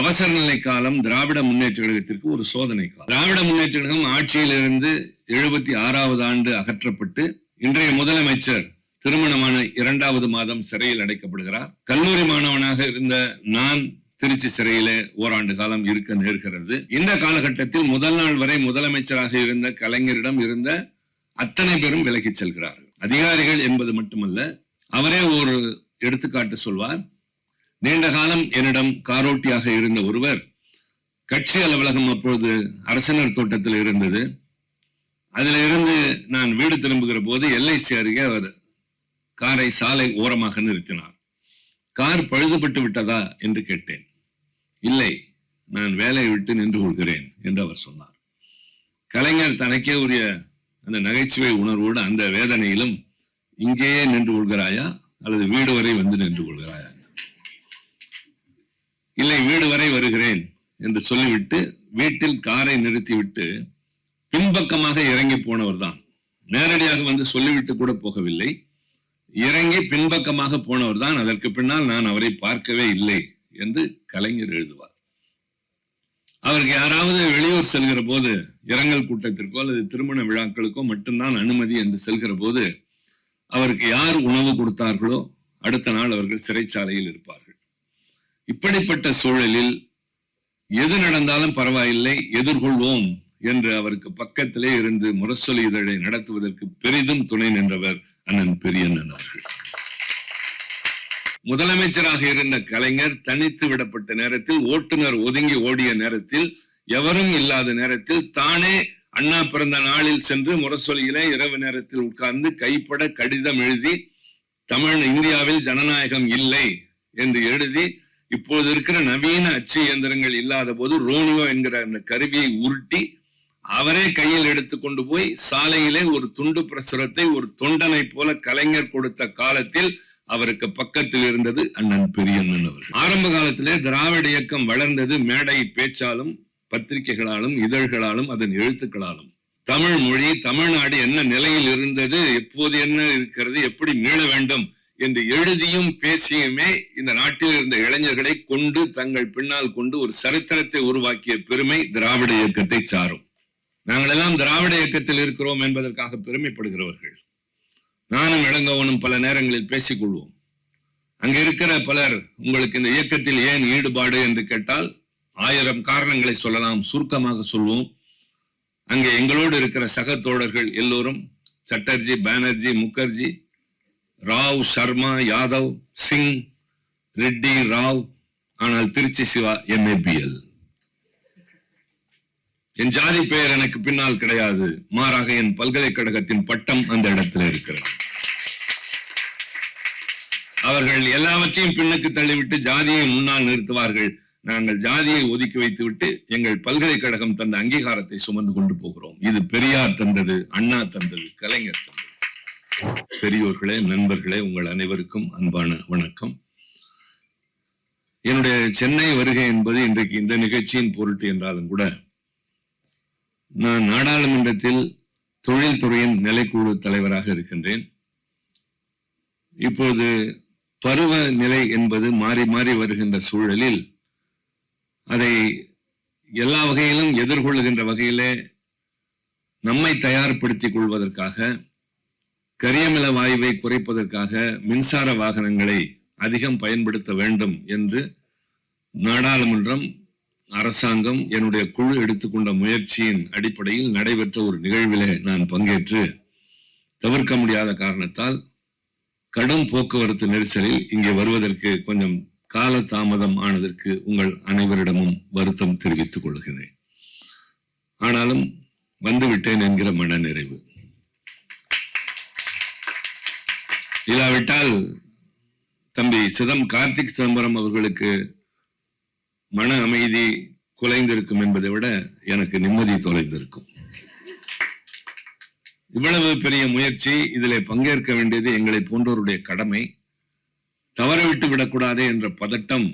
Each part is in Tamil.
அவசர நிலை காலம் திராவிட முன்னேற்ற கழகத்திற்கு ஒரு சோதனை காலம். திராவிட முன்னேற்ற கழகம் ஆட்சியிலிருந்து 76வது ஆண்டு அகற்றப்பட்டு இன்றைய முதலமைச்சர் திருமணமான 2வது மாதம் சிறையில் அடைக்கப்படுகிறார். கல்லூரி மாணவனாக இருந்த நான் திருச்சி சிறையிலே ஓராண்டு காலம் இருக்க நேர்கிறது. இந்த காலகட்டத்தில் முதல் நாள் வரை முதலமைச்சராக இருந்த கலைஞரிடம் இருந்த அத்தனை பேரும் விலகிச் செல்கிறார்கள். அதிகாரிகள் என்பது மட்டுமல்ல, அவரே ஒரு எடுத்துக்காட்டு சொல்வார். நீண்ட காலம் என்னிடம் காரோட்டியாக இருந்த ஒருவர், கட்சி அலுவலகம் அப்பொழுது அரசினர் தோட்டத்தில் இருந்தது. அதில் இருந்து நான் வீடு திரும்புகிற போது எல்ஐசி அருகே அவர் காரை சாலை ஓரமாக நிறுத்தினார். கார் பழுதுபட்டு விட்டதா என்று கேட்டேன். இல்லை, நான் வேலையை விட்டு நின்று கொள்கிறேன் என்று அவர் சொன்னார். கலைஞர் தனக்கே உரிய அந்த நகைச்சுவை உணர்வோடு அந்த வேதனையிலும், இங்கேயே நின்று கொள்கிறாயா அல்லது வீடு வரை வந்து நின்று கொள்கிறாயா? இல்லை, வீடு வரை வருகிறேன் என்று சொல்லிவிட்டு வீட்டில் காரை நிறுத்திவிட்டு பின்பக்கமாக இறங்கி போனவர் தான். நேரடியாக வந்து சொல்லிவிட்டு கூட போகவில்லை, இறங்கி பின்பக்கமாக போனவர் தான். அதற்கு பின்னால் நான் அவரை பார்க்கவே இல்லை என்று கலைஞர் எழுதுவார். அவருக்கு யாராவது வெளியூர் செல்கிற போது, இரங்கல் கூட்டத்திற்கோ அல்லது திருமண விழாக்களுக்கோ மட்டும்தான் அனுமதி என்று செல்கிற போது அவருக்கு யார் உணவு கொடுத்தார்களோ அடுத்த நாள் அவர்கள் சிறைச்சாலையில் இருப்பார்கள். இப்படிப்பட்ட சூழலில் எது நடந்தாலும் பரவாயில்லை, எதிர்கொள்வோம் என்று அவருக்கு பக்கத்திலே இருந்து முரசொலி இதழை நடத்துவதற்கு பெரிதும் துணை நின்றவர் அண்ணன் பெரியண்ணன் அவர்கள். முதலமைச்சராக இருந்த கலைஞர் தனித்து விடப்பட்ட நேரத்தில், ஓட்டுநர் ஒதுங்கி ஓடிய நேரத்தில், எவரும் இல்லாத நேரத்தில் தானே அண்ணா பிறந்த நாளில் சென்று முரசொலியிலே இரவு நேரத்தில் உட்கார்ந்து கைப்பட கடிதம் எழுதி, இந்தியாவில் ஜனநாயகம் இல்லை என்று எழுதி, இப்போது இருக்கிற நவீன அச்சு இயந்திரங்கள் இல்லாத போது ரோனியோ என்கிற அந்த கருவியை உருட்டி அவரே கையில் எடுத்துக்கொண்டு போய் சாலையிலே ஒரு துண்டு பிரசுரத்தை ஒரு தொண்டனை போல கலைஞர் கொடுத்த காலத்தில் அவருக்கு பக்கத்தில் இருந்தது அண்ணன் பெரியண்ணன் அவர்கள். ஆரம்ப காலத்திலே திராவிட இயக்கம் வளர்ந்தது மேடை பேச்சாலும் பத்திரிகைகளாலும் இதழ்களாலும் அதன் எழுத்துக்களாலும். தமிழ் மொழி, தமிழ்நாடு என்ன நிலையில் இருந்தது, எப்போது என்ன இருக்கிறது, எப்படி மீள வேண்டும் என்று எழுதியும் பேசியுமே இந்த நாட்டில் இருந்த இளைஞர்களை கொண்டு தங்கள் பின்னால் கொண்டு ஒரு சரித்திரத்தை உருவாக்கிய பெருமை திராவிட இயக்கத்தை சாரும். நாங்கள் எல்லாம் திராவிட இயக்கத்தில் இருக்கிறோம் என்பதற்காக பெருமைப்படுகிறவர்கள். நானும் இளங்கோவனும் பல நேரங்களில் பேசிக் கொள்வோம். அங்க இருக்கிற பலர் உங்களுக்கு இந்த இயக்கத்தில் ஏன் ஈடுபாடு என்று கேட்டால் 1000 காரணங்களை சொல்லலாம். சுருக்கமாக சொல்வோம். அங்கே எங்களோடு இருக்கிற சக தோழர்கள் எல்லோரும் சட்டர்ஜி, பானர்ஜி, முகர்ஜி, ராவ், சர்மா, யாதவ், சிங், ரெட்டி, ராவ். ஆனால் திருச்சி சிவா MABL. என் ஜாதி பெயர் எனக்கு பின்னால் கிடையாது, மாறாக என் பல்கலைக்கழகத்தின் பட்டம் அந்த இடத்துல இருக்கிறது. அவர்கள் எல்லாவற்றையும் பின்னுக்கு தள்ளிவிட்டு ஜாதியை முன்னால் நிறுத்துவார்கள். நாங்கள் ஜாதியை ஒதுக்கி வைத்துவிட்டு எங்கள் பல்கலைக்கழகம் தந்த அங்கீகாரத்தை சுமந்து கொண்டு போகிறோம். இது பெரியார் தந்தது, அண்ணா தந்தது, கலைஞர் தந்தது. பெரியோர்களே, நண்பர்களே, உங்கள் அனைவருக்கும் அன்பான வணக்கம். என்னுடைய சென்னை வருகை என்பது இன்றைக்கு இந்த நிகழ்ச்சியின் பொருட்டு என்றாலும் கூட, நான் நாடாளுமன்றத்தில் தொழில்துறையின் நிலைக்குழு தலைவராக இருக்கின்றேன். இப்போது பருவ நிலை என்பது மாறி மாறி வருகின்ற சூழலில் அதை எல்லா வகையிலும் எதிர்கொள்ளுகின்ற வகையிலே நம்மை தயார்படுத்திக் கொள்வதற்காக, கரியமில வாயுவை குறைப்பதற்காக மின்சார வாகனங்களை அதிகம் பயன்படுத்த வேண்டும் என்று நாடாளுமன்றம், அரசாங்கம், என்னுடைய குழு எடுத்துக்கொண்ட முயற்சியின் அடிப்படையில் நடைபெற்ற ஒரு நிகழ்விலே நான் பங்கேற்று தவிர்க்க முடியாத காரணத்தால் கடும் போக்குவரத்து நெரிசலில் இங்கே வருவதற்கு கொஞ்சம் கால தாமதம் ஆனதற்கு உங்கள் அனைவரிடமும் வருத்தம் தெரிவித்துக் கொள்கிறேன். ஆனாலும் வந்துவிட்டேன் என்கிற மன நிறைவு. இல்லாவிட்டால் தம்பி கார்த்திக் சிதம்பரம் அவர்களுக்கு மன அமைதி குலைந்திருக்கும் என்பதை விட எனக்கு நிம்மதி தொலைந்திருக்கும். இவ்வளவு பெரிய முயற்சி, இதிலே பங்கேற்க வேண்டியது எங்களை போன்றோருடைய கடமை. தவறவிட்டு விடக்கூடாது என்ற பதட்டம்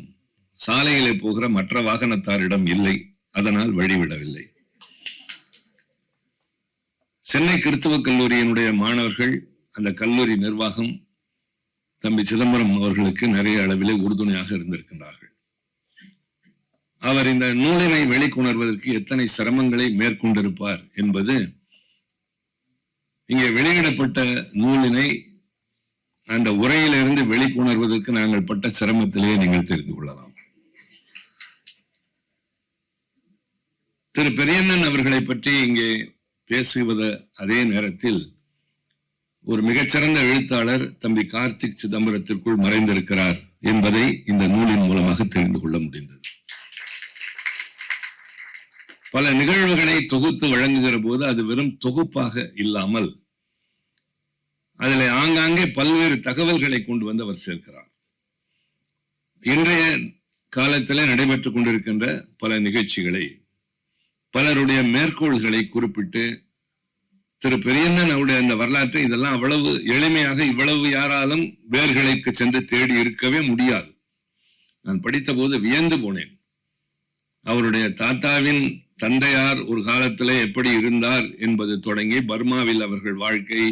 சாலையிலே போகிற மற்ற வாகனத்தாரிடம் இல்லை. அதனால் வழிவிடவில்லை. சென்னை கிறிஸ்தவ கல்லூரியினுடைய மாணவர்கள், அந்த கல்லூரி நிர்வாகம் தம்பி சிதம்பரம் அவர்களுக்கு நிறைய அளவிலே உறுதுணையாக இருந்திருக்கின்றார்கள். அவர் இந்த நூலினை வெளிக்கொணர்வதற்கு எத்தனை சிரமங்களை மேற்கொண்டிருப்பார் என்பது இங்கே வெளியிடப்பட்ட நூலினை அந்த உரையிலிருந்து வெளிக்கொணர்வதற்கு நாங்கள் பட்ட சிரமத்திலே நீங்கள் தெரிந்து கொள்ளலாம். திரு பெரியண்ணன் அவர்களை பற்றி இங்கே பேசுவத அதே நேரத்தில் ஒரு மிகச்சிறந்த எழுத்தாளர் தம்பி கார்த்திக் சிதம்பரத்திற்குள் மறைந்திருக்கிறார் என்பதை இந்த நூலின் மூலமாக தெரிந்து கொள்ள முடிந்தது. பல நிகழ்வுகளை தொகுத்து வழங்குகிற போது அது வெறும் தொகுப்பாக இல்லாமல் அதில் ஆங்காங்கே பல்வேறு தகவல்களை கொண்டு வந்து அவர் சேர்க்கிறார். இன்றைய காலத்தில் நடைபெற்றுக் கொண்டிருக்கின்ற பல நிகழ்ச்சிகளை, பலருடைய மேற்கோள்களை குறிப்பிட்டு திரு பெரியண்ணன் அவருடைய அந்த வரலாற்றை இதெல்லாம் அவ்வளவு எளிமையாக இவ்வளவு யாராலும் வேர்களுக்கு சென்று தேடி இருக்கவே முடியாது. நான் படித்த போது வியந்து போனேன். அவருடைய தாத்தாவின் தந்தையார் ஒரு காலத்திலே எப்படி இருந்தார் என்பது தொடங்கி பர்மாவில் அவர்கள் வாழ்க்கை,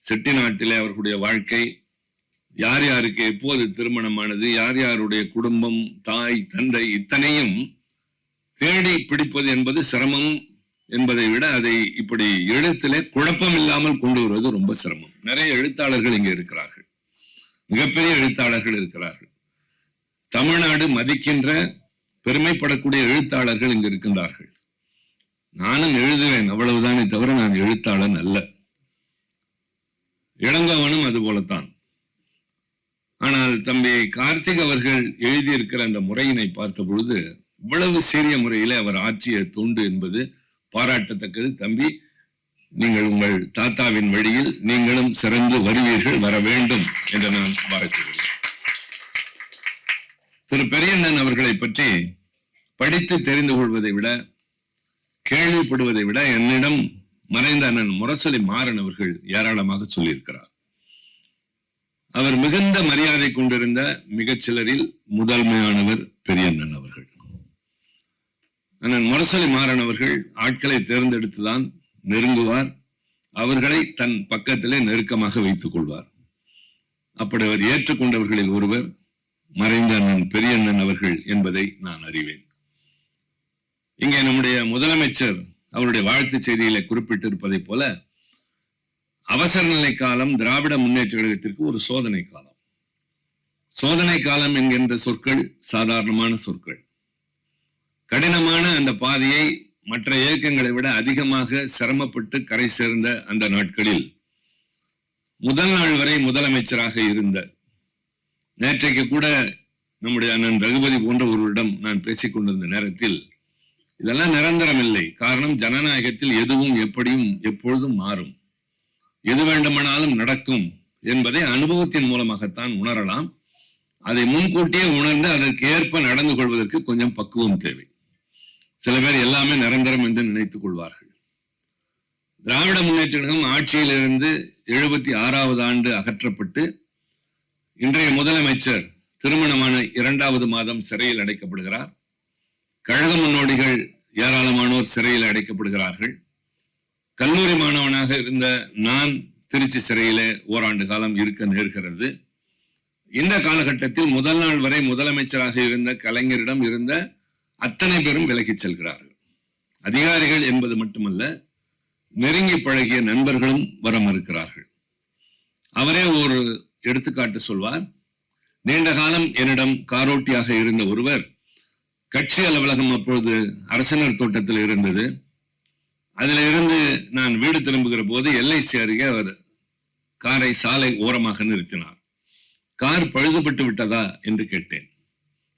செட்டிநாட்டிலே அவர்களுடைய வாழ்க்கை, யார் யாருக்கு எப்போது திருமணமானது, யார் யாருடைய குடும்பம், தாய் தந்தை, இத்தனையும் தேடி பிடிப்பது என்பது சிரமம் என்பதை விட அதை இப்படி எழுத்திலே குழப்பம் இல்லாமல் கொண்டு வருவது ரொம்ப சிரமம். நிறைய எழுத்தாளர்கள் இங்கே இருக்கிறார்கள், மிகப்பெரிய எழுத்தாளர்கள் இருக்கிறார்கள். தமிழ்நாடு மதிக்கின்ற பெருமைப்படக்கூடிய எழுத்தாளர்கள் இங்கு இருக்கின்றார்கள். நானும் எழுதுவேன், அவ்வளவுதானே தவிர நான் எழுத்தாளன் அல்ல. இளங்கோவனும் அது போலத்தான். ஆனால் தம்பி கார்த்திக் அவர்கள் எழுதியிருக்கிற அந்த முறையினை பார்த்த பொழுது இவ்வளவு சீரிய முறையில அவர் ஆற்றிய தொண்டு என்பது பாராட்டத்தக்கது. தம்பி, நீங்கள் உங்கள் தாத்தாவின் வழியில் நீங்களும் சிறந்து வருவீர்கள், வர வேண்டும் என்று நான் வாழ்த்துகிறேன். திரு பெரியண்ணன் அவர்களை பற்றி படித்து தெரிந்து கொள்வதை விட, கேள்விப்படுவதை விட என்னிடம் மறைந்த அண்ணன் முரசொலி மாறன் அவர்கள் ஏராளமாக சொல்லியிருக்கிறார். அவர் மிகுந்த மரியாதை கொண்டிருந்த மிகச்சிலரில் முதன்மையானவர் பெரியண்ணன் அவர்கள். அண்ணன் முரசொலி மாறன் அவர்கள் ஆட்களை தேர்ந்தெடுத்துதான் நெருங்குவார், அவர்களை தன் பக்கத்திலே நெருக்கமாக வைத்துக் கொள்வார். அப்படி அவர் ஏற்றுக்கொண்டவர்களில் ஒருவர் மறைந்த அண்ணன் பெரியண்ணன் அவர்கள் என்பதை நான் அறிவேன். இங்கே நம்முடைய முதலமைச்சர் அவருடைய வாழ்த்து செய்தியில குறிப்பிட்டிருப்பதை போல அவசர நிலை காலம் திராவிட முன்னேற்ற கழகத்திற்கு ஒரு சோதனை காலம். சோதனை காலம் என்கின்ற சொற்கள் சாதாரணமான சொற்கள். கடினமான அந்த பாதையை மற்ற இயக்கங்களை விட அதிகமாக சிரமப்பட்டு கரை சேர்ந்த அந்த நாட்களில் முதல் நாள் வரை முதலமைச்சராக இருந்த, நேற்றைக்கு கூட நம்முடைய அண்ணன் ரகுபதி போன்ற ஒருவரிடம் நான் பேசிக் கொண்டிருந்த நேரத்தில் இதெல்லாம் நிரந்தரம் இல்லை. காரணம், ஜனநாயகத்தில் எதுவும் எப்படியும் எப்பொழுதும் மாறும், எது வேண்டுமானாலும் நடக்கும் என்பதை அனுபவத்தின் மூலமாகத்தான் உணரலாம். அதை முன்கூட்டியே உணர்ந்து அதற்கு ஏற்ப நடந்து கொள்வதற்கு கொஞ்சம் பக்குவம் தேவை. சில பேர் எல்லாமே நிரந்தரம் என்று நினைத்துக் கொள்வார்கள். திராவிட முன்னேற்ற கழகம் ஆட்சியிலிருந்து 76வது ஆண்டு அகற்றப்பட்டு இன்றைய முதலமைச்சர் திருமணமான 2வது மாதம் சிறையில் அடைக்கப்படுகிறார். கழக முன்னோடிகள் ஏராளமானோர் சிறையில் அடைக்கப்படுகிறார்கள். கல்லூரி மாணவனாக இருந்த நான் திருச்சி சிறையிலே ஓராண்டு காலம் இருக்க நேர்கிறது. இந்த காலகட்டத்தில் முதல் நாள் வரை முதலமைச்சராக இருந்த கலைஞரிடம் இருந்த அத்தனை பேரும் விலகிச் செல்கிறார்கள். அதிகாரிகள் என்பது மட்டுமல்ல, நெருங்கி பழகிய நண்பர்களும் வர மறுக்கிறார்கள். அவரே ஒரு எடுத்துக்காட்டு சொல்வார். நீண்ட காலம் என்னிடம் காரோட்டியாக இருந்த ஒருவர், கட்சி அலுவலகம் அப்பொழுது அரசினர் தோட்டத்தில் இருந்தது, அதுல இருந்து நான் வீடு திரும்புகிற போது எல்ஐசி அருகே அவர் காரை சாலை ஓரமாக நிறுத்தினார். கார் பழுதுபட்டு விட்டதா என்று கேட்டேன்.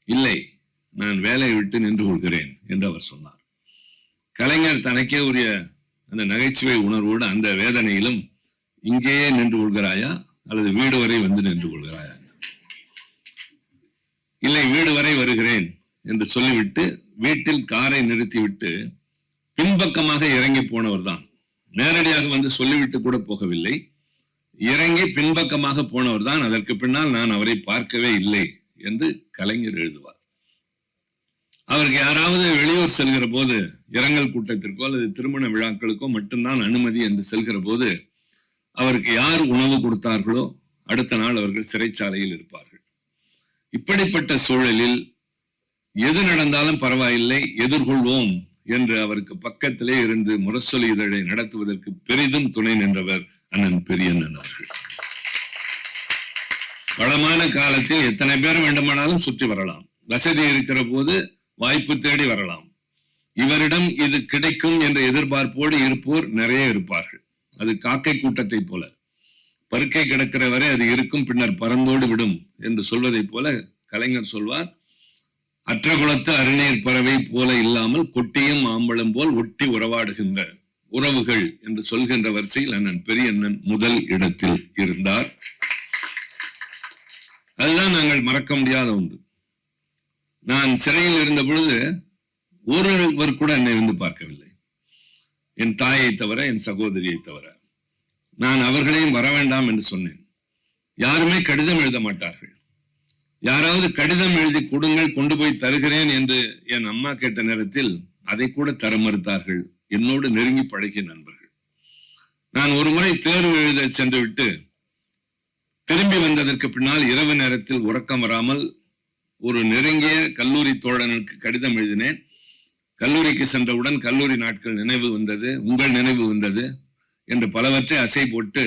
இல்லை, நான் வேலையை விட்டு நின்று கொள்கிறேன் என்று அவர் சொன்னார். கலைஞர் தனக்கே உரிய அந்த நகைச்சுவை உணர்வோடு அந்த வேதனையிலும், இங்கேயே நின்று கொள்கிறாயா அல்லது வீடு வரை வந்து நின்று கொள்கிறாயா? இல்லை, வீடு வரை வருகிறேன் என்று சொல்லிவிட்டு வீட்டில் காரை நிறுத்திவிட்டு பின்பக்கமாக இறங்கி போனவர் தான். நேரடியாக வந்து சொல்லிவிட்டு கூட போகவில்லை, இறங்கி பின்பக்கமாக போனவர் தான். அதற்கு பின்னால் நான் அவரை பார்க்கவே இல்லை என்று கலைஞர் எழுதுவார். அவருக்கு யாராவது வெளியூர் செல்கிற போது, இரங்கல் கூட்டத்திற்கோ அல்லது திருமண விழாக்களுக்கோ மட்டும்தான் அனுமதி என்று செல்கிற போது அவருக்கு யார் உணவு கொடுத்தார்களோ அடுத்த நாள் அவர்கள் சிறைச்சாலையில் இருப்பார்கள். இப்படிப்பட்ட சூழலில் எது நடந்தாலும் பரவாயில்லை, எதிர்கொள்வோம் என்று அவருக்கு பக்கத்திலே இருந்து முரசொலி இதழை நடத்துவதற்கு பெரிதும் துணை நின்றவர் அண்ணன் பெரியண்ணன் அவர்கள். வளமான காலத்தில் எத்தனை பேர் வேண்டுமானாலும் சுற்றி வரலாம், வசதி இருக்கிற போது வாய்ப்பு தேடி வரலாம். இவரிடம் இது கிடைக்கும் என்ற எதிர்பார்ப்போடு இருப்போர் நிறைய இருப்பார்கள். அது காக்கை கூட்டத்தை போல, பருக்கை கிடக்கிற வரை அது இருக்கும், பின்னர் பறந்தோடு விடும் என்று சொல்வதை போல கலைஞர் சொல்வார், அற்ற குலத்து அருநீர் பறவை போல இல்லாமல் கொட்டியும் ஆம்பளம் போல் ஒட்டி உறவாடுகின்ற உறவுகள் என்று சொல்கின்ற வரிசையில் அண்ணன் பெரியண்ணன் முதல் இடத்தில் இருந்தார். அதுதான் நாங்கள் மறக்க முடியாத ஒன்று. நான் சிறையில் இருந்த பொழுது ஒருவர் கூட என்னை வந்து பார்க்கவில்லை, என் தாயை தவிர, என் சகோதரியை தவிர. நான் அவர்களையும் வர வேண்டாம் என்று சொன்னேன். யாருமே கடிதம் எழுத மாட்டார்கள். யாராவது கடிதம் எழுதி கொடுங்கள், கொண்டு போய் தருகிறேன் என்று என் அம்மா கேட்ட நேரத்தில் அதை கூட தர மறுத்தார்கள் என்னோடு நெருங்கி பழகிய நண்பர்கள். நான் ஒரு முறை தேர்வு எழுத சென்று விட்டு திரும்பி வந்ததற்கு பின்னால் இரவு நேரத்தில் உறக்கம் வராமல் ஒரு நெருங்கிய கல்லூரி தோழனுக்கு கடிதம் எழுதினேன். கல்லூரிக்கு சென்றவுடன் கல்லூரி நாட்கள் நினைவு வந்தது, உங்கள் நினைவு வந்தது என்று பலவற்றை அசை போட்டு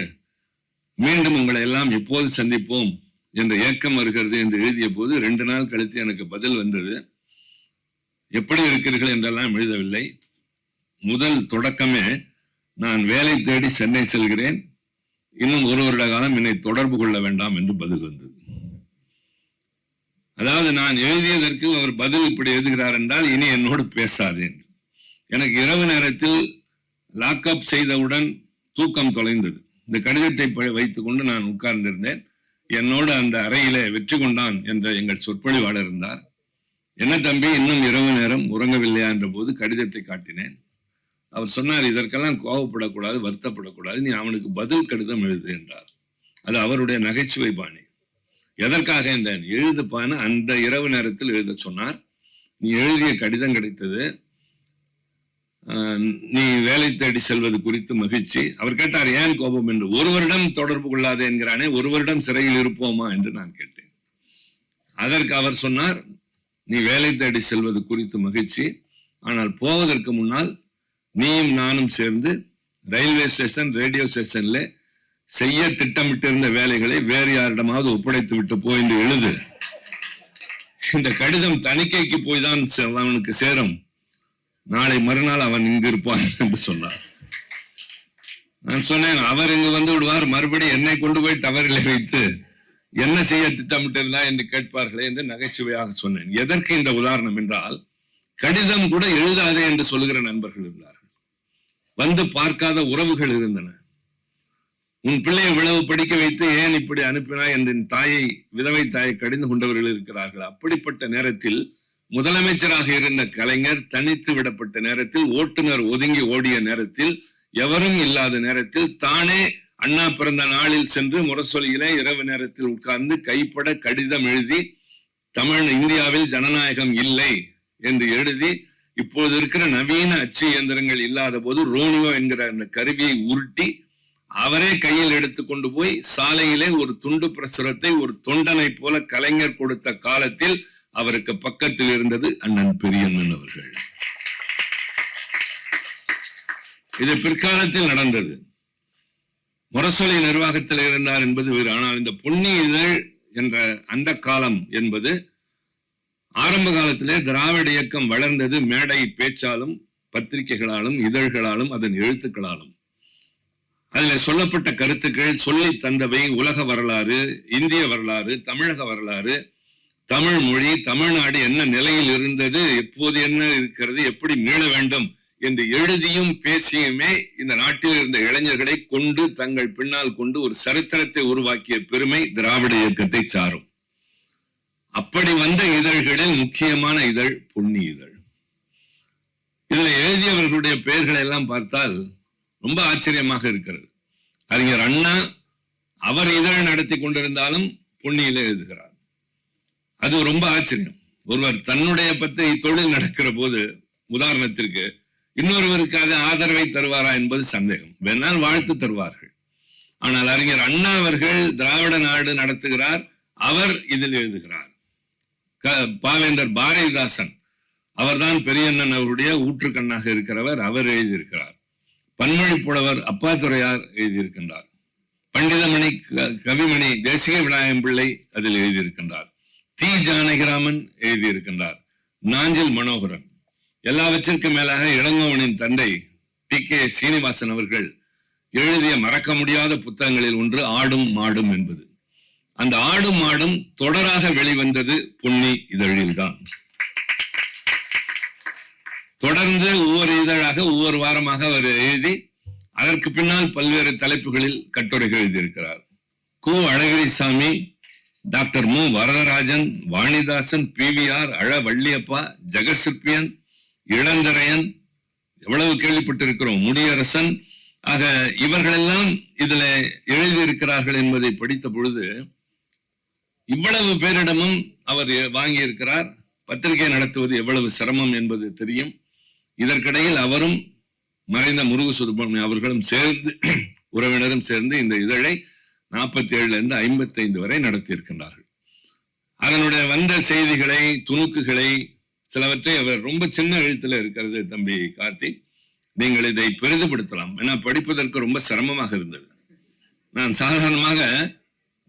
மீண்டும் உங்களை எல்லாம் எப்போது சந்திப்போம் என்ற ஏக்கம் வருகிறது என்று எழுதிய போது 2 நாள் கழித்து எனக்கு பதில் வந்தது. எப்படி இருக்கிறீர்கள் என்றெல்லாம் எழுதவில்லை. முதல் தொடக்கமே, நான் வேலை தேடி சென்னை செல்கிறேன், இன்னும் 1 வருட காலம் என்னை தொடர்பு கொள்ள வேண்டாம் என்று பதில் வந்தது. அதாவது நான் எழுதியதற்கு அவர் பதில் இப்படி எழுதுகிறார் என்றால் இனி என்னோடு பேசாதேன். எனக்கு இரவு நேரத்தில் லாக்அப் செய்தவுடன் தூக்கம் தொலைந்தது. இந்த கடிதத்தை வைத்துக் கொண்டு நான் உட்கார்ந்திருந்தேன். என்னோடு அந்த அறையிலே வெற்றி கொண்டான் என்ற எங்கள் சொற்பொழிவாளர் இருந்தார். என்ன தம்பி, இன்னும் இரவு நேரம் உறங்கவில்லையா என்ற போது கடிதத்தை காட்டினேன். அவர் சொன்னார், இதற்கெல்லாம் கோபப்படக்கூடாது, வருத்தப்படக்கூடாது, நீ அவனுக்கு பதில் கடிதம் எழுது என்றார். அது அவருடைய நகைச்சுவை பாணி. எதற்காக என்றேன், எழுதுப்பான அந்த இரவு நேரத்தில் எழுத சொன்னார். நீ எழுதிய கடிதம் கிடைத்தது, நீ வேலை தேடி செல்வது குறித்து மகிழ்ச்சி. அவர் கேட்டார், ஏன் கோபம் என்று. 1 வருடம் தொடர்பு கொள்ளாதே என்கிறானே, 1 வருடம் சிறையில் இருப்போமா என்று நான் கேட்டேன். அதற்கு அவர் சொன்னார், நீ வேலை தேடி செல்வது குறித்து மகிழ்ச்சி, ஆனால் போவதற்கு முன்னால் நீயும் நானும் சேர்ந்து ரயில்வே ஸ்டேஷன், ரேடியோ ஸ்டேஷன்ல செய்ய திட்டமிட்டிருந்த வேலைகளை வேறு யாரிடமாவது ஒப்படைத்து விட்டு போய் என்று எழுது. இந்த கடிதம் தணிக்கைக்கு போய் தான் அவனுக்கு சேரும், நாளை மறுநாள் அவன் இங்கு இருப்பான் என்று சொன்னார். நான் சொன்னேன், அவர் இங்கு வந்து விடுவார், மறுபடியும் என்னை கொண்டு போய் டவரில் வைத்து என்ன செய்ய திட்டமிட்டிருந்தா என்று கேட்பார்களே என்று நகைச்சுவையாக சொன்னேன். எதற்கு இந்த உதாரணம் என்றால், கடிதம் கூட எழுதாதே என்று சொல்லுகிற நண்பர்கள் இருந்தார்கள், வந்து பார்க்காத உறவுகள் இருந்தன. உன் பிள்ளையை இவ்வளவு படிக்க வைத்து ஏன் இப்படி அனுப்பினாய் என்று தாயை, விதவை தாயை கடிந்து கொண்டவர்கள் இருக்கிறார்கள். அப்படிப்பட்ட நேரத்தில் முதலமைச்சராக இருந்த கலைஞர் தனித்து விடப்பட்ட நேரத்தில், ஓட்டுநர் ஒதுங்கி ஓடிய நேரத்தில், எவரும் இல்லாத நேரத்தில் தானே அண்ணா பிறந்த நாளில் சென்று முரசொலியிலே இரவு நேரத்தில் உட்கார்ந்து கைப்பட கடிதம் எழுதி, இந்தியாவில் ஜனநாயகம் இல்லை என்று எழுதி, இப்போது இருக்கிற நவீன அச்சு இயந்திரங்கள் இல்லாத போது ரோனியோ என்கிற அந்த கருவியை உருட்டி அவரே கையில் எடுத்து கொண்டு போய் சாலையிலே ஒரு துண்டு பிரசுரத்தை ஒரு தொண்டனை போல கலைஞர் கொடுத்த காலத்தில் அவருக்கு பக்கத்தில் இருந்தது அண்ணன் பெரியண்ணன் அவர்கள். இது பிற்காலத்தில் நடந்தது. முரசொலி நிர்வாகத்தில் இருந்தார் என்பது வேறு. ஆனால் இந்த பொன்னி இதழ் என்ற அந்த காலம் என்பது ஆரம்ப காலத்திலே திராவிட இயக்கம் வளர்ந்தது மேடை பேச்சாலும், பத்திரிகைகளாலும், இதழ்களாலும், அதன் எழுத்துக்களாலும். அதில் சொல்லப்பட்ட கருத்துக்கள், சொல்லி தந்தவை உலக வரலாறு, இந்திய வரலாறு, தமிழக வரலாறு, தமிழ் மொழி, தமிழ்நாடு என்ன நிலையில் இருந்தது, எப்போது என்ன இருக்கிறது, எப்படி மீள வேண்டும் என்று எழுதியும் பேசியுமே இந்த நாட்டில் இருந்த இளைஞர்களை கொண்டு தங்கள் பின்னால் கொண்டு ஒரு சரித்திரத்தை உருவாக்கிய பெருமை திராவிட இயக்கத்தை சாரும். அப்படி வந்த இதழ்களில் முக்கியமான இதழ் பொன்னி இதழ். இதுல எழுதியவர்களுடைய பெயர்களை எல்லாம் பார்த்தால் ரொம்ப ஆச்சரியமாக இருக்கிறது. அறிஞர் அண்ணா அவர் இதழ் நடத்தி கொண்டிருந்தாலும் பொன்னியில எழுதுகிறார். அது ரொம்ப ஆச்சரியம். ஒருவர் தன்னுடைய பற்றி தொழில் நடக்கிற போது, உதாரணத்திற்கு இன்னொருவருக்கு அது ஆதரவை தருவாரா என்பது சந்தேகம். வேணால் வாழ்த்து தருவார்கள். ஆனால் அறிஞர் அண்ணா அவர்கள் திராவிட நாடு நடத்துகிறார், அவர் இதில் எழுதுகிறார். பாவேந்தர் பாரதிதாசன் அவர்தான் பெரியண்ணன் அவருடைய ஊற்றுக்கண்ணாக இருக்கிறவர், அவர் எழுதியிருக்கிறார். பன்மொழி புலவர் அப்பாத்துரையார் எழுதியிருக்கின்றார். பண்டிதமணி கவிமணி தேசிக விநாயகம் பிள்ளை அதில் எழுதியிருக்கின்றார். தி ஜானகிராமன் எழுதியிருக்கின்றார். நாஞ்சில் மனோகரன். எல்லாவற்றிற்கும் மேலாக இளங்கோவனின் தந்தை டி.கே. சீனிவாசன் அவர்கள் எழுதிய மறக்க முடியாத புத்தகங்களில் ஒன்று ஆடும் மாடும் என்பது. அந்த ஆடும் மாடும் தொடராக வெளிவந்தது பொன்னி இதழில்தான். தொடர்ந்து ஒவ்வொரு இதழாக ஒவ்வொரு வாரமாக அவர் எழுதி அதற்கு பின்னால் பல்வேறு தலைப்புகளில் கட்டுரைகள் எழுதியிருக்கிறார். கு. அழகிரிசாமி, டாக்டர் மு. வரதராஜன், வாணிதாசன், PVR, அழ வள்ளியப்பா, ஜெகசிற்பியன், இளந்தரையன், எவ்வளவு கேள்விப்பட்டிருக்கிறோம், முடியரசன், ஆக இவர்களெல்லாம் இதுல எழுதியிருக்கிறார்கள் என்பதை படித்த பொழுது இவ்வளவு பேரிடமும் அவர் வாங்கி இருக்கிறார். பத்திரிகை நடத்துவது எவ்வளவு சிரமம் என்பது தெரியும். இதற்கிடையில் அவரும் மறைந்த முருகு சுப்பிரமணியம் அவர்களும் சேர்ந்து உறவினரும் சேர்ந்து இந்த இதழை 47 இருந்து 55 வரை நடத்தியிருக்கின்றார்கள். அதனுடைய வந்த செய்திகளை, துணுக்குகளை சிலவற்றை அவர் ரொம்ப சின்ன எழுத்துல இருக்கிறது தம்பி கார்த்திக், நீங்கள் இதை பெரிதுபடுத்தலாம். ஏன்னா படிப்பதற்கு ரொம்ப சிரமமாக இருந்தது. நான் சாதாரணமாக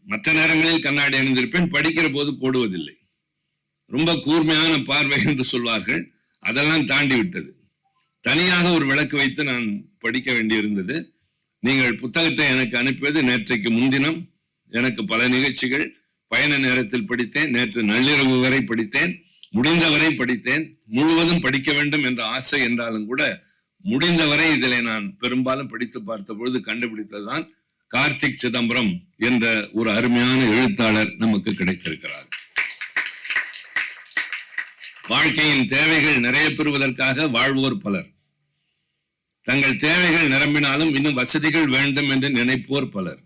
மற்ற நேரங்களில் கண்ணாடி அணிந்திருப்பேன், படிக்கிற போது போடுவதில்லை. ரொம்ப கூர்மையான பார்வை என்று சொல்வார்கள், அதெல்லாம் தாண்டி விட்டது. தனியாக ஒரு விளக்கு வைத்து நான் படிக்க வேண்டியிருந்தது. நீங்கள் புத்தகத்தை எனக்கு அனுப்பியது நேற்றைக்கு முன்தினம். எனக்கு பல நிகழ்ச்சிகள், பயண நேரத்தில் படித்தேன், நேற்று நள்ளிரவு வரை படித்தேன், முடிந்தவரை படித்தேன். முழுவதும் படிக்க வேண்டும் என்ற ஆசை என்றாலும் கூட முடிந்தவரை இதிலே நான் பெரும்பாலும் படித்து பார்த்த பொழுது கண்டுபிடித்ததுதான் கார்த்திக் சிதம்பரம் என்ற ஒரு அருமையான எழுத்தாளர் நமக்கு கிடைத்திருக்கிறார். வாழ்க்கையின் தேவைகள் நிறைய பெறுவதற்காக வாழ்வோர் பலர், தங்கள் தேவைகள் நிரம்பினாலும் இன்னும் வசதிகள் வேண்டும் என்று நினைப்போர் பலர்,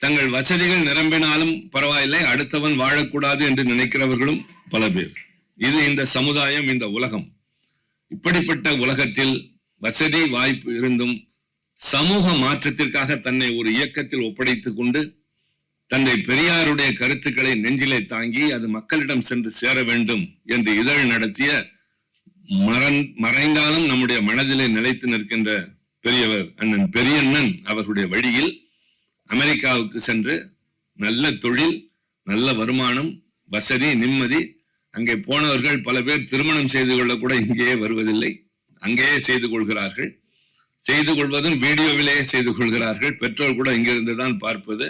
தங்கள் வசதிகள் நிரம்பினாலும் பரவாயில்லை அடுத்தவன் வாழக்கூடாது என்று நினைக்கிறவர்களும் பல பேர். இது இந்த சமுதாயம், இந்த உலகம். இப்படிப்பட்ட உலகத்தில் வசதி வாய்ப்பு இருந்தும் சமூக மாற்றத்திற்காக தன்னை ஒரு இயக்கத்தில் ஒப்படைத்துக் கொண்டு தந்தை பெரியாருடைய கருத்துக்களை நெஞ்சிலே தாங்கி அது மக்களிடம் சென்று சேர வேண்டும் என்று இதழ் நடத்திய மறைந்தாலும் நம்முடைய மனதிலே நிலைத்து நிற்கின்ற பெரியவர் அண்ணன் பெரியண்ணன் அவர்களுடைய வழியில் அமெரிக்காவுக்கு சென்று நல்ல தொழில், நல்ல வருமானம், வசதி, நிம்மதி. அங்கே போனவர்கள் பல பேர் திருமணம் செய்து கொள்ள கூட இங்கேயே வருவதில்லை, அங்கேயே செய்து கொள்கிறார்கள். செய்து கொள்வதும் வீடியோவிலேயே செய்து கொள்கிறார்கள். பெற்றோர் கூட இங்கிருந்து தான் பார்ப்பது.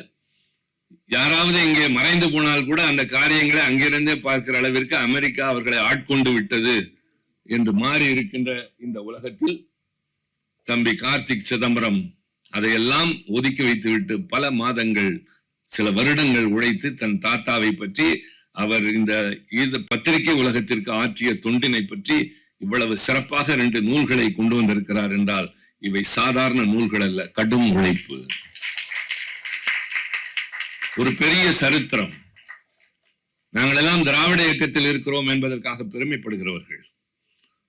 யாராவது இங்கே மறைந்து போனால் கூட அந்த காரியங்களை அங்கிருந்தே பார்க்கிற அளவிற்கு அமெரிக்கா அவர்களை ஆட்கொண்டு விட்டது என்று மாறி இருக்கின்ற இந்த உலகத்தில் தம்பி கார்த்திக் சிதம்பரம் அதையெல்லாம் ஒதுக்கி வைத்துவிட்டு பல மாதங்கள், சில வருடங்கள் உழைத்து தன் தாத்தாவை பற்றி, அவர் இந்த பத்திரிகை உலகத்திற்கு ஆற்றிய தொண்டினை பற்றி இவ்வளவு சிறப்பாக 2 நூல்களை கொண்டு வந்திருக்கிறார் என்றால் இவை சாதாரண நூல்கள் அல்ல, கடும் உழைப்பு, ஒரு பெரிய சரித்திரம். நாங்கள் எல்லாம் திராவிட இயக்கத்தில் இருக்கிறோம் என்பதற்காக பெருமைப்படுகிறவர்கள்.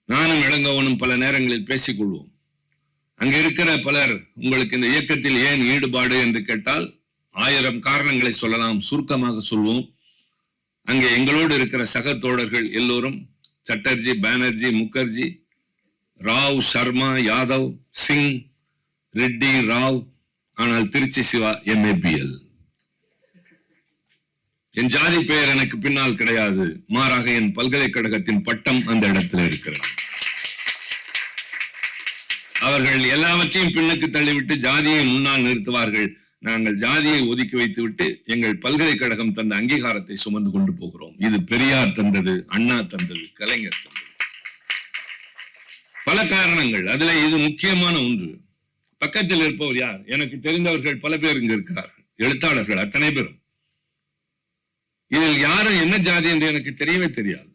நானும் இளங்கோவனும் பல நேரங்களில் பேசிக்கொள்வோம். அங்க இருக்கிற பலர் உங்களுக்கு இந்த இயக்கத்தில் ஏன் ஈடுபாடு என்று கேட்டால் 1000 காரணங்களை சொல்லலாம். சுருக்கமாக சொல்வோம். அங்கே எங்களோடு இருக்கிற சக தோழர்கள் எல்லோரும் சட்டர்ஜி, பானர்ஜி, முகர்ஜி, ராவ், சர்மா, யாதவ், சிங், ரெட்டி, ராவ். ஆனால் திருச்சி சிவா MABL. என் ஜாதி பெயர் எனக்கு பின்னால் கிடையாது, மாறாக என் பல்கலைக்கழகத்தின் பட்டம் அந்த இடத்துல இருக்கிறது. அவர்கள் எல்லாவற்றையும் பின்னுக்கு தள்ளிவிட்டு ஜாதியை முன்னால் நிறுத்துவார்கள். நாங்கள் ஜாதியை ஒதுக்கி வைத்துவிட்டு எங்கள் பல்கலைக்கழகம் தந்த அங்கீகாரத்தை சுமந்து கொண்டு போகிறோம். இது பெரியார் தந்தது, அண்ணா தந்தது, கலைஞர் தந்தது. பல காரணங்கள், அதுல இது முக்கியமான ஒன்று. பக்கத்தில் இருப்பவர் யார்? எனக்கு தெரிந்தவர்கள் பல பேர் இங்க இருக்கிறார்கள், எழுத்தாளர்கள் அத்தனை பேரும். இதில் யாரும் என்ன ஜாதி என்று எனக்கு தெரியவே தெரியாது.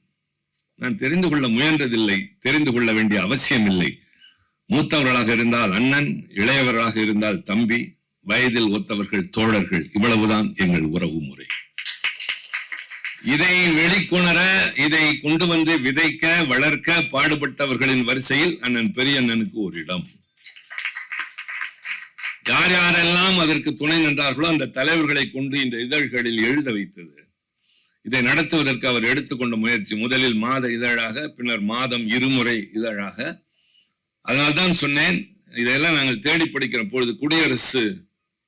நான் தெரிந்து கொள்ள முயன்றதில்லை, தெரிந்து கொள்ள வேண்டிய அவசியம் இல்லை. மூத்தவர்களாக இருந்தால் அண்ணன், இளையவர்களாக இருந்தால் தம்பி, வயதில் ஒத்தவர்கள் தோழர்கள், இவ்வளவுதான் எங்கள் உறவு முறை. இதை வெளிக்கொணர, இதை கொண்டு வந்து விதைக்க, வளர்க்க பாடுபட்டவர்களின் வரிசையில் அண்ணன் பெரியண்ணனுக்கு ஒரு இடம். யார் யாரெல்லாம் அதற்கு துணை நின்றார்களோ அந்த தலைவர்களை கொண்டு இந்த இதழ்களில் எழுத வைத்தது. இதை நடத்துவதற்கு அவர் எடுத்துக்கொண்ட முயற்சி முதலில் மாத இதழாக, பின்னர் மாதம் 2 முறை இதழாக. அதனால்தான் சொன்னேன், இதையெல்லாம் நாங்கள் தேடி படிக்கிற பொழுது குடியரசு,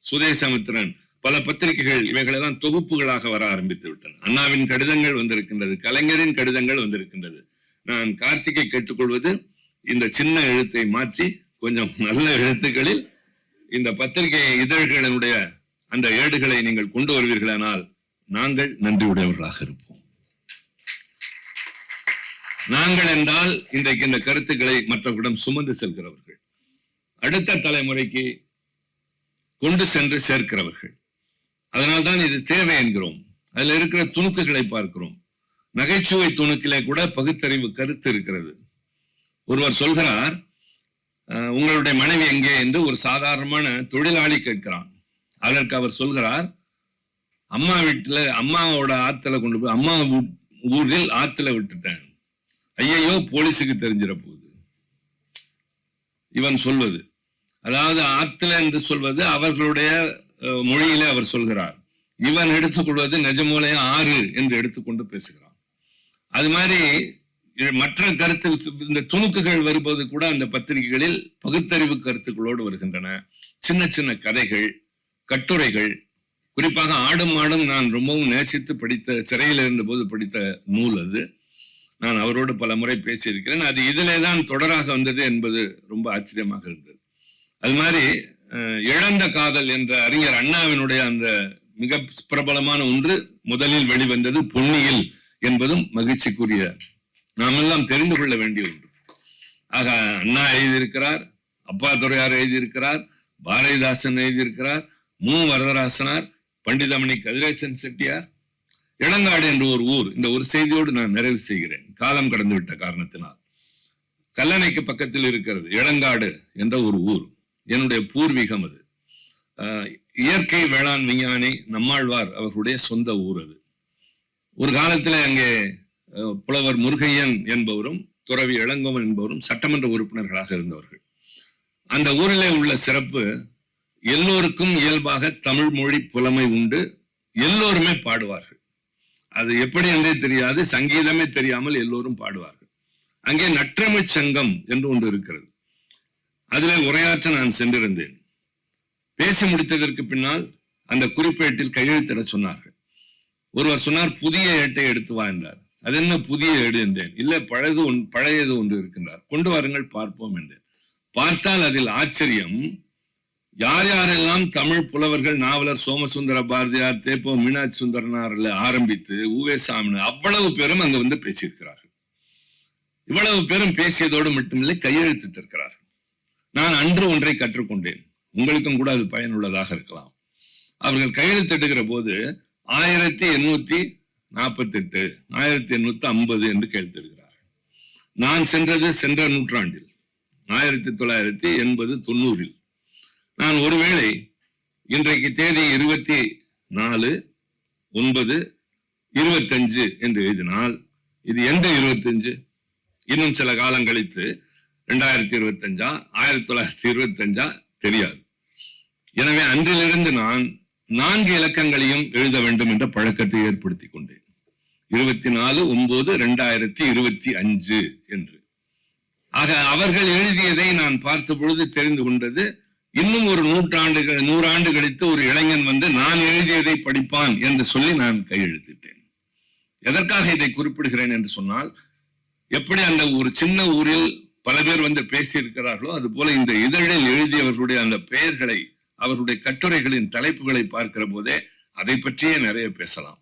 சுதேசமித்திரன், பல பத்திரிகைகள் இவைகளெல்லாம் தொகுப்புகளாக வர ஆரம்பித்து விட்டன. அண்ணாவின் கடிதங்கள் வந்திருக்கின்றது, கலைஞரின் கடிதங்கள் வந்திருக்கின்றது. நான் கார்த்திகை கேட்டுக்கொள்வது, இந்த சின்ன எழுத்தை மாற்றி கொஞ்சம் நல்ல எழுத்துக்களில் இந்த பத்திரிகை இதழ்களினுடைய அந்த ஏடுகளை நீங்கள் கொண்டு வருவீர்களானால் நாங்கள் நன்றியுடையவர்களாக இருப்போம். நாங்கள் என்றால் இன்றைக்கு இந்த கருத்துக்களை மற்றவர்களிடம் சுமந்து செல்கிறவர்கள், அடுத்த தலைமுறைக்கு கொண்டு சென்று சேர்க்கிறவர்கள். அதனால்தான் இது தேவை என்கிறோம். அதுல இருக்கிற துணுக்குகளை பார்க்கிறோம். நகைச்சுவை துணுக்கிலே கூட பகுத்தறிவு கருத்து இருக்கிறது. ஒருவர் சொல்கிறார், உங்களுடைய மனைவி எங்கே என்று ஒரு சாதாரணமான தொழிலாளி கேட்கிறான். அதற்கு அவர் சொல்கிறார், அம்மா வீட்டுல, அம்மாவோட ஆத்துல கொண்டு போய் அம்மா ஊரில் ஆத்துல விட்டுட்டேன். ஐயையோ போலீஸுக்கு தெரிஞ்சிட போகுது. இவன் சொல்வது, அதாவது ஆத்துல என்று சொல்வது அவர்களுடைய மொழியிலே அவர் சொல்கிறார். இவன் எடுத்துக்கொள்வது நிஜமூலைய ஆறு என்று எடுத்துக்கொண்டு பேசுகிறான். அது மாதிரி மற்ற கருத்து, இந்த துணுக்குகள் வரும்போது கூட அந்த பத்திரிகைகளில் பகுத்தறிவு கருத்துக்களோடு வருகின்றன. சின்ன சின்ன கதைகள், கட்டுரைகள். குறிப்பாக ஆடும் மாடும் நான் ரொம்பவும் நேசித்து படித்த, சிறையில் இருந்த போது படித்த நூல் அது. நான் அவரோடு பல முறை பேசியிருக்கிறேன். அது இதிலே தான் தொடராக வந்தது என்பது ரொம்ப ஆச்சரியமாக இருந்தது. அது மாதிரி இழந்த காதல் என்ற அறிஞர் அண்ணாவினுடைய அந்த மிக பிரபலமான ஒன்று முதலில் வெளிவந்தது பொன்னியில் என்பதும் மகிழ்ச்சிக்குரிய, நாம் எல்லாம் தெரிந்து கொள்ள வேண்டிய ஒன்று. ஆக அண்ணா எழுதியிருக்கிறார், அப்பா துரையார் எழுதியிருக்கிறார், பாரதிதாசன் எழுதியிருக்கிறார், மு வரதராசனார், பண்டிதமணி கதிரேசன் செட்டியார். இளங்காடு என்ற ஒரு ஊர், இந்த ஒரு செய்தியோடு நான் நிறைவு செய்கிறேன், காலம் கடந்து விட்ட காரணத்தினால். கல்லணைக்கு பக்கத்தில் இருக்கிறது இளங்காடு என்ற ஒரு ஊர். என்னுடைய பூர்வீகம் அது. இயற்கை வேளாண் விஞ்ஞானி நம்மாழ்வார் அவர்களுடைய சொந்த ஊர் அது. ஒரு காலத்தில் அங்கே புலவர் முருகையன் என்பவரும் துறவி இளங்கோவன் என்பவரும் சட்டமன்ற உறுப்பினர்களாக இருந்தவர்கள். அந்த ஊரிலே உள்ள சிறப்பு, எல்லோருக்கும் இயல்பாக தமிழ் மொழி புலமை உண்டு, எல்லோருமே பாடுவார்கள். அது எப்படி என்றே தெரியாது, சங்கீதமே தெரியாமல் எல்லோரும் பாடுவார்கள். அங்கே நற்றமிழ் சங்கம் என்று ஒன்று இருக்கிறது. அதிலே உரையாற்ற நான் சென்றிருந்தேன். பேசி முடித்ததற்கு பின்னால் அந்த குறிப்பேட்டில் கையெழுத்திட சொன்னார்கள். ஒருவர் சொன்னார், புதிய ஏட்டை எடுத்து வா என்றார். அது என்ன புதிய ஏடு என்றேன். இல்ல, பழையது ஒன்று இருக்கின்றார், கொண்டு வாருங்கள் பார்ப்போம் என்றேன். பார்த்தால் அதில் ஆச்சரியம், யார் யாரெல்லாம் தமிழ் புலவர்கள், நாவலர் சோமசுந்தர பாரதியார், தேப்போ மீனாட்சி சுந்தரனார்ல ஆரம்பித்து உவேசாமி அவ்வளவு பேரும் அங்க வந்து பேசியிருக்கிறார்கள். இவ்வளவு பேரும் பேசியதோடு மட்டுமில்லை, கையெழுத்திட்டு இருக்கிறார்கள். நான் அன்று ஒன்றை கற்றுக்கொண்டேன், உங்களுக்கும் கூட அது பயனுள்ளதாக இருக்கலாம். அவர்கள் கையெழுத்திடுகிற போது 1848, 1850 என்று கையெழுத்திடுகிறார்கள். நான் சென்ற நூற்றாண்டில் 1980, 90. நான் ஒருவேளை இன்றைக்கு தேதி 24/9/25 என்று எழுதினால், இது எந்த 25? இன்னும் சில காலம் கழித்து 2025 1925 தெரியாது. எனவே அன்றிலிருந்து நான் 4 இலக்கங்களையும் எழுத வேண்டும் என்ற பழக்கத்தை ஏற்படுத்திக் கொண்டேன். 24/9/2025 என்று. ஆக அவர்கள் எழுதியதை நான் பார்த்த பொழுது தெரிந்து கொண்டது, இன்னும் ஒரு 100 ஆண்டு கழித்து ஒரு இளைஞன் வந்து நான் எழுதியதை படிப்பான் என்று சொல்லி நான் கையெழுத்திட்டேன். எதற்காக இதை குறிப்பிடுகிறேன் என்று சொன்னால், எப்படி அந்த ஒரு சின்ன ஊரில் பல பேர் வந்து பேசியிருக்கிறார்களோ, அது போல இந்த இதழில் எழுதியவர்களுடைய அந்த பெயர்களை, அவருடைய கட்டுரைகளின் தலைப்புகளை பார்க்கிற போதே அதை பற்றியே நிறைய பேசலாம்.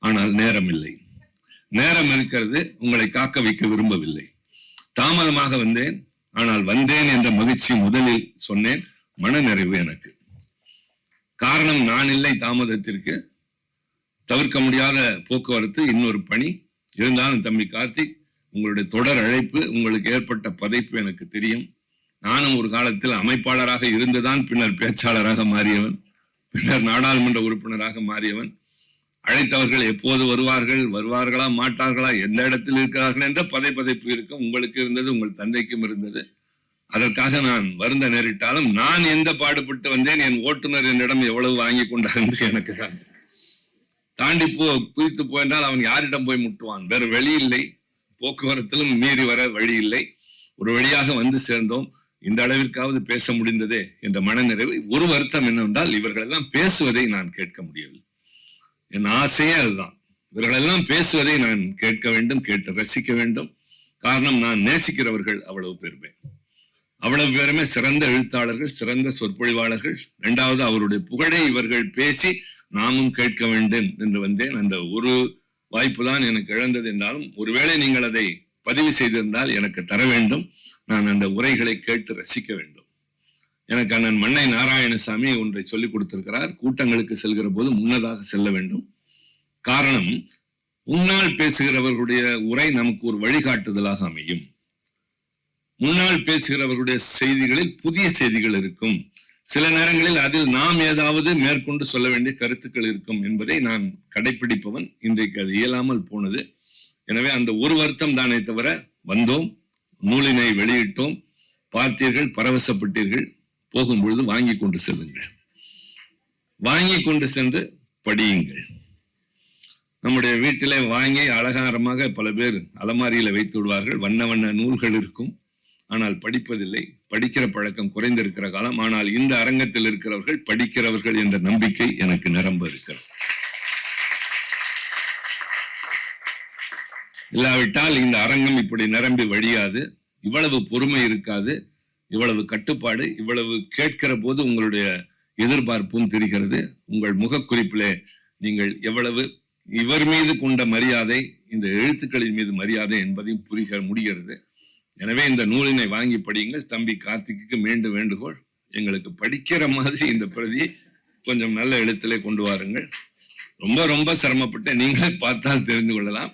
ஆனால் நேரம் இல்லை. நேரம் இருக்கிறது, உங்களை காக்க வைக்க விரும்பவில்லை. தாமதமாக வந்தேன், ஆனால் வந்தேன் என்ற மகிழ்ச்சி முதலில் சொன்னேன். மன நிறைவு எனக்கு. காரணம் நான் இல்லை தாமதத்திற்கு, தவிர்க்க முடியாத போக்குவரத்து, இன்னொரு பணி இருந்தாலும். தம்பி கார்த்திக், உங்களுடைய தொடர் அழைப்பு, உங்களுக்கு ஏற்பட்ட பதைப்பு எனக்கு தெரியும். நானும் ஒரு காலத்தில் அமைப்பாளராக இருந்துதான் பின்னர் பேச்சாளராக மாறியவன், பின்னர் நாடாளுமன்ற உறுப்பினராக மாறியவன். அழைத்தவர்கள் எப்போது வருவார்களா மாட்டார்களா, எந்த இடத்தில் இருக்கிறார்கள் என்ற பதைப்பு இருக்கும். உங்களுக்கு இருந்தது, உங்கள் தந்தைக்கும் இருந்தது. அதற்காக நான் வருந்த நேரிட்டாலும், நான் எந்த பாடுபட்டு வந்தேன், என் ஓட்டுநர் என்னிடம் எவ்வளவு வாங்கி கொண்டார் என்று எனக்கு தான். தாண்டி குதித்து போன்றால் அவன் யாரிடம் போய் முட்டுவான்? வேற வழி இல்லை, போக்குவரத்திலும் மீறி வர வழி இல்லை. ஒரு வழியாக வந்து சேர்ந்தோம். இந்த அளவிற்காவது பேச முடிந்ததே என்ற மனநிறைவு. ஒரு வருத்தம் என்னவென்றால் இவர்கள் எல்லாம் பேசுவதை நான் கேட்க முடியவில்லை. என் ஆசையே அதுதான். இவர்கள் எல்லாம் பேசுவதை நான் கேட்க வேண்டும், கேட்டு ரசிக்க வேண்டும். காரணம், நான் நேசிக்கிறவர்கள் அவ்வளவு பேருமே. அவ்வளவு பேருமே சிறந்த எழுத்தாளர்கள், சிறந்த சொற்பொழிவாளர்கள். இரண்டாவது, அவருடைய புகழை இவர்கள் பேசி நாமும் கேட்க வேண்டும் என்று வந்தேன். அந்த ஒரு வாய்ப்பு தான் எனக்கு இழந்தது என்றாலும், ஒருவேளை நீங்கள் அதை பதிவு செய்திருந்தால் எனக்கு தர வேண்டும். நான் அந்த உரைகளை கேட்டு ரசிக்க வேண்டும். எனக்கு அண்ணன் மண்ணை நாராயணசாமி ஒன்றை சொல்லிக் கொடுத்திருக்கிறார். கூட்டங்களுக்கு செல்கிற போது முன்னதாக செல்ல வேண்டும். காரணம், முன்னால் பேசுகிறவர்களுடைய உரை நமக்கு ஒரு வழிகாட்டுதலாக அமையும். முன்னால் பேசுகிறவர்களுடைய செய்திகளில் புதிய செய்திகள் இருக்கும். சில நேரங்களில் அதில் நாம் ஏதாவது மேற்கொண்டு சொல்ல வேண்டிய கருத்துக்கள் இருக்கும் என்பதை நான் கடைபிடிப்பவன். இன்றைக்கு அது இயலாமல் போனது. எனவே அந்த ஒரு வருத்தம் தானே தவிர, வந்தோம், நூலினை வெளியிட்டோம், பார்த்தீர்கள், பரவசப்பட்டீர்கள். போகும்பொழுது வாங்கி கொண்டு செல்லுங்கள், வாங்கி கொண்டு சென்று படியுங்கள். நம்முடைய வீட்டிலே வாங்கி அலங்காரமாக பல பேர் அலமாரியில வைத்து விடுவார்கள். வண்ண வண்ண நூல்கள் இருக்கும், ஆனால் படிப்பதில்லை. படிக்கிற பழக்கம் குறைந்திருக்கிற காலம். ஆனால் இந்த அரங்கத்தில் இருக்கிறவர்கள் படிக்கிறவர்கள் என்ற நம்பிக்கை எனக்கு நிரம்ப இருக்கிறது. இல்லாவிட்டால் இந்த அரங்கம் இப்படி நிரம்பி வழியாது. இவ்வளவு பொறுமை இருக்காது, இவ்வளவு கட்டுப்பாடு. இவ்வளவு கேட்கிற போது உங்களுடைய எதிர்பார்ப்பும் தெரிகிறது. உங்கள் முகக்குறிப்பிலே நீங்கள் எவ்வளவு இவர் மீது கொண்ட மரியாதை, இந்த எழுத்துக்களின் மீது மரியாதை என்பதையும் புரிய முடிகிறது. எனவே இந்த நூலினை வாங்கி படியுங்கள். தம்பி கார்த்திக்கு மீண்டும் வேண்டுகோள், எங்களுக்கு படிக்கிற மாதிரி இந்த பிரதியை கொஞ்சம் நல்ல எழுத்திலே கொண்டு வாருங்கள். ரொம்ப ரொம்ப சிரமப்பட்டு நீங்களே பார்த்தால் தெரிந்து கொள்ளலாம்.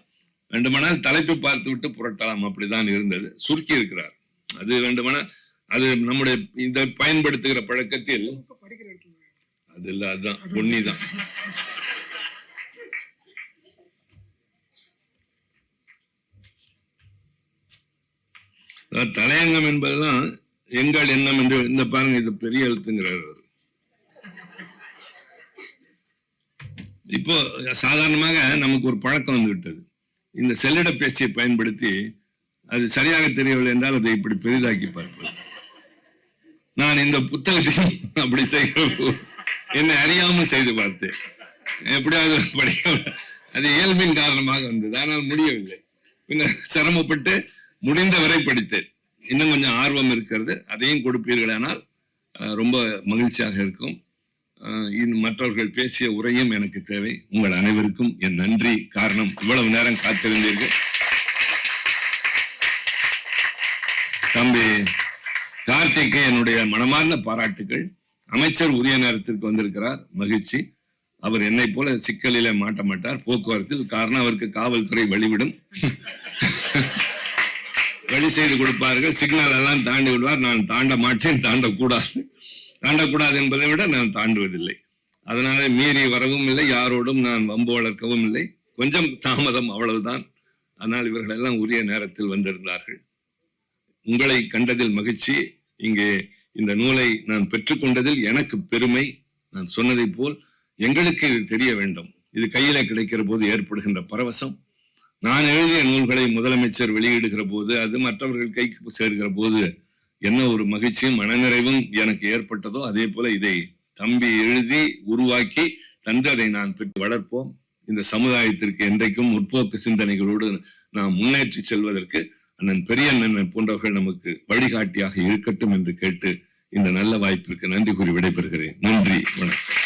வேண்டுமானால் தலைப்பை பார்த்து விட்டு புரட்டலாம், அப்படிதான் இருந்தது. சுருக்கி இருக்கிறார். அது வேண்டுமானால் அது நம்முடைய இதை பயன்படுத்துகிற பழக்கத்தில் அது இல்ல, அதுதான் பொன்னிதான். தலையங்கம் என்பதுதான் எங்கள் எண்ணம் என்று. இந்த பாருங்க, இது பெரிய எழுத்துங்கிறார். இப்போ சாதாரணமாக நமக்கு ஒரு பழக்கம் வந்து விட்டது. இந்த செல்லிட பேசியை பயன்படுத்தி அது சரியாக தெரியவில்லை என்றால் அதை இப்படி பெரிதாக்கி பார்ப்பது. நான் இந்த புத்தகத்தையும் அப்படி செய்கிற என்னை அறியாமல் செய்து பார்த்தேன். எப்படியாவது படிக்க, அது இயல்பின் காரணமாக வந்தது. ஆனால் முடியவில்லை. பின்னர் சிரமப்பட்டு முடிந்தவரை படித்தேன். இன்னும் கொஞ்சம் ஆர்வம் இருக்கிறது, அதையும் கொடுப்பீர்களானால் ரொம்ப மகிழ்ச்சியாக இருக்கும். மற்றவர்கள் பேசிய உரையும் எனக்கு தேவை. உங்கள் அனைவருக்கும் என் நன்றி. காரணம், இவ்வளவு நேரம் காத்திருந்தீர்கள். தம்பி கார்த்திக்கு என்னுடைய மனமார்ந்த பாராட்டுகள். அமைச்சர் உரிய நேரத்திற்கு வந்திருக்கிறார், மகிழ்ச்சி. அவர் என்னை போல சிக்கலிலே மாட்ட மாட்டார் போக்குவரத்தில். காரணம், அவருக்கு காவல்துறை வழிவிடும், வழி செய்து கொடுப்பார்கள். சிக்னல் எல்லாம் தாண்டி விடுவார். நான் தாண்ட மாட்டேன், தாண்டக்கூடாது என்பதை விட நான் தாண்டுவதில்லை. அதனால மீறி வரவும் இல்லை, யாரோடும் நான் வம்பு வளர்க்கவும் இல்லை. கொஞ்சம் தாமதம், அவ்வளவுதான். ஆனால் இவர்கள் எல்லாம் உரிய நேரத்தில் வந்திருந்தார்கள். உங்களை கண்டதில் மகிழ்ச்சி. இங்கே இந்த நூலை நான் பெற்றுக்கொண்டதில் எனக்கு பெருமை. நான் சொன்னதை போல் எங்களுக்கு இது தெரிய வேண்டும். இது கையில கிடைக்கிற போது ஏற்படுகின்ற பரவசம். நான் எழுதிய நூல்களை முதலமைச்சர் வெளியிடுகிற போது, அது மற்றவர்கள் கைக்கு சேர்கிற போது என்ன ஒரு மகிழ்ச்சியும் மனநிறைவும் எனக்கு ஏற்பட்டதோ, அதே போல இதை தம்பி எழுதி உருவாக்கி தந்து அதை நான் பெற்று வளர்ப்போம். இந்த சமுதாயத்திற்கு என்றைக்கும் முற்போக்கு சிந்தனைகளோடு நாம் முன்னேற்றி செல்வதற்கு அண்ணன் பெரியண்ணன் போன்றவர்கள் நமக்கு வழிகாட்டியாக இருக்கட்டும் என்று கேட்டு இந்த நல்ல வாய்ப்பிற்கு நன்றி கூறி விடைபெறுகிறேன். நன்றி, வணக்கம்.